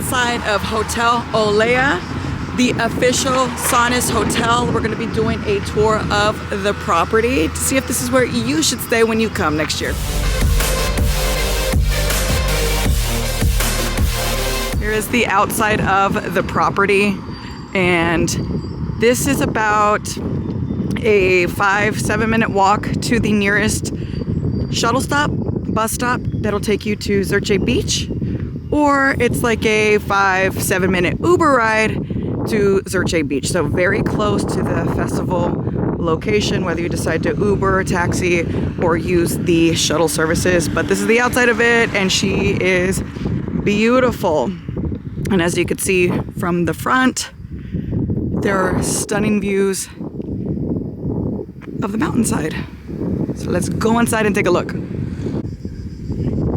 outside of Hotel Olea, the official Sonus hotel. We're going to be doing a tour of the property to see if this is where you should stay when you come next year. Here is the outside of the property, and this is about a 5-7 minute walk to the nearest shuttle stop, bus stop that'll take you to Zerche Beach, or it's like a 5-7 minute Uber ride to Zerche Beach. So very close to the festival location, whether you decide to Uber, taxi, or use the shuttle services. But this is the outside of it, and she is beautiful. And as you can see from the front, there are stunning views of the mountainside. So let's go inside and take a look.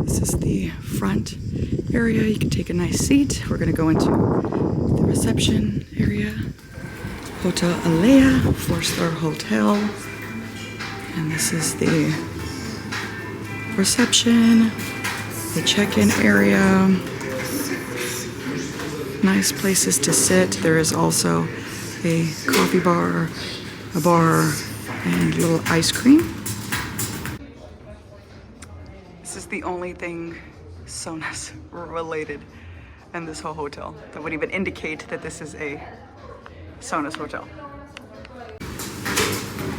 This is the front area. You can take a nice seat. We're gonna go into the reception area. Hotel Alea, 4-star hotel. And this is the reception, the check-in area. Nice places to sit. There is also a coffee bar, a bar, and a little ice cream. This is the only thing Sonus related in this whole hotel that would even indicate that this is a Sonus hotel.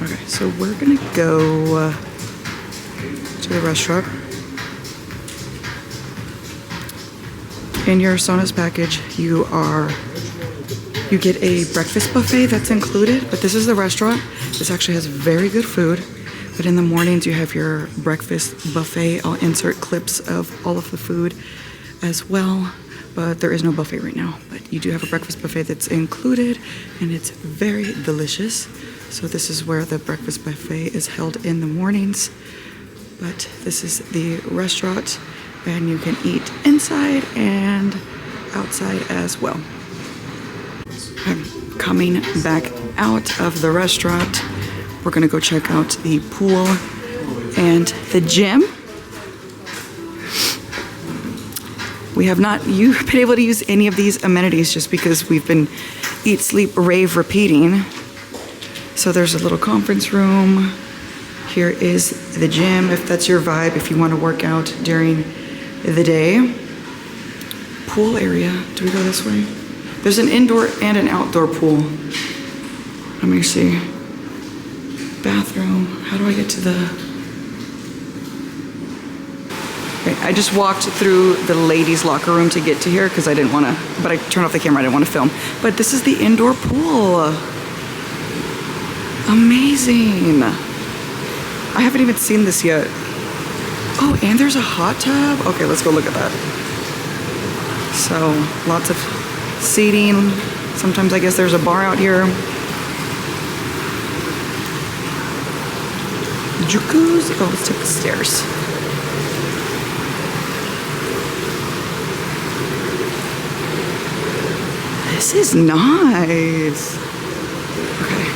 Okay, so we're gonna go to the restaurant. In your Sonus package, you get a breakfast buffet that's included, but this is the restaurant. This actually has very good food, but in the mornings you have your breakfast buffet. I'll insert clips of all of the food as well, but there is no buffet right now. But you do have a breakfast buffet that's included, and it's very delicious. So this is where the breakfast buffet is held in the mornings, but this is the restaurant, and you can eat inside and outside as well. I'm coming back out of the restaurant. We're gonna go check out the pool and the gym. We have not been able to use any of these amenities just because we've been eat, sleep, rave, repeating. So there's a little conference room. Here is the gym, if that's your vibe, if you want to work out during the day. Pool area. Do we go this way? There's an indoor and an outdoor pool. Let me see. Bathroom. How do I get to the... Okay, I just walked through the ladies' locker room to get to here because I didn't want to, but I turned off the camera, I didn't want to film. But this is the indoor pool. Amazing. I haven't even seen this yet. Oh, and there's a hot tub. Okay, let's go look at that. So, lots of seating. Sometimes I guess there's a bar out here. Jacuzzi. Oh, let's take the stairs. This is nice. Okay.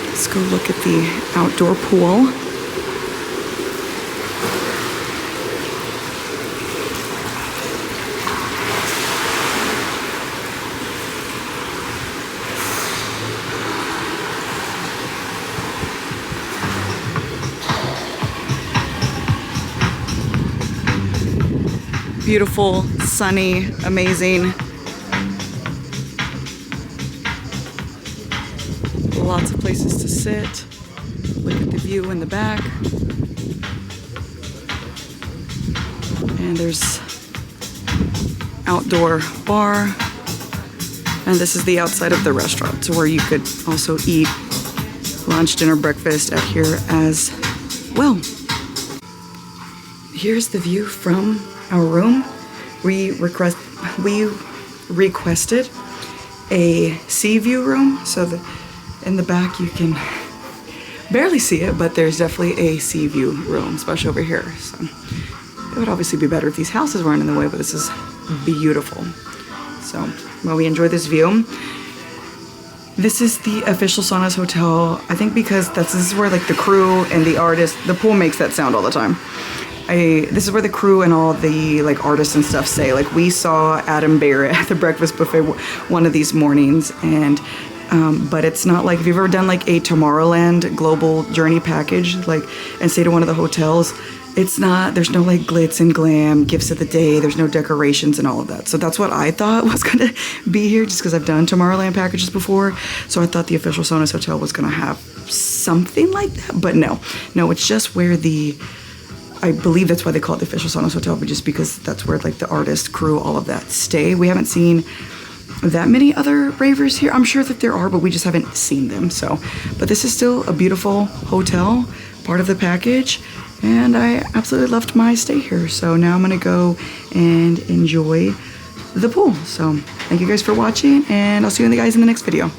Let's go look at the outdoor pool. Beautiful, sunny, amazing. Lots of places to sit. Look at the view in the back. And there's outdoor bar. And this is the outside of the restaurant, so where you could also eat lunch, dinner, breakfast at here as well. Here's the view from our room. We requested a sea view room, so that in the back you can barely see it, but there's definitely a sea view room, especially over here. So it would obviously be better if these houses weren't in the way, but this is beautiful. So, well, we enjoy this view. This is the official Sonus hotel. I think because this is where like the crew and the artists, the pool makes that sound all the time. this is where the crew and all the like artists and stuff stay. Like we saw Adam Barrett at the breakfast buffet one of these mornings, and but it's not like, if you've ever done like a Tomorrowland global journey package, like, and stayed at one of the hotels, it's not, there's no like glitz and glam, gifts of the day, there's no decorations and all of that. So that's what I thought was gonna be here, just because I've done Tomorrowland packages before. So I thought the official Sonus hotel was gonna have something like that, but no, it's just where I believe that's why they call it the official Sonus hotel, but just because that's where like the artist, crew, all of that stay. We haven't seen that many other ravers here. I'm sure that there are, but we just haven't seen them. So, but this is still a beautiful hotel, part of the package, and I absolutely loved my stay here. So now I'm gonna go and enjoy the pool. So thank you guys for watching, and I'll see you guys in the next video.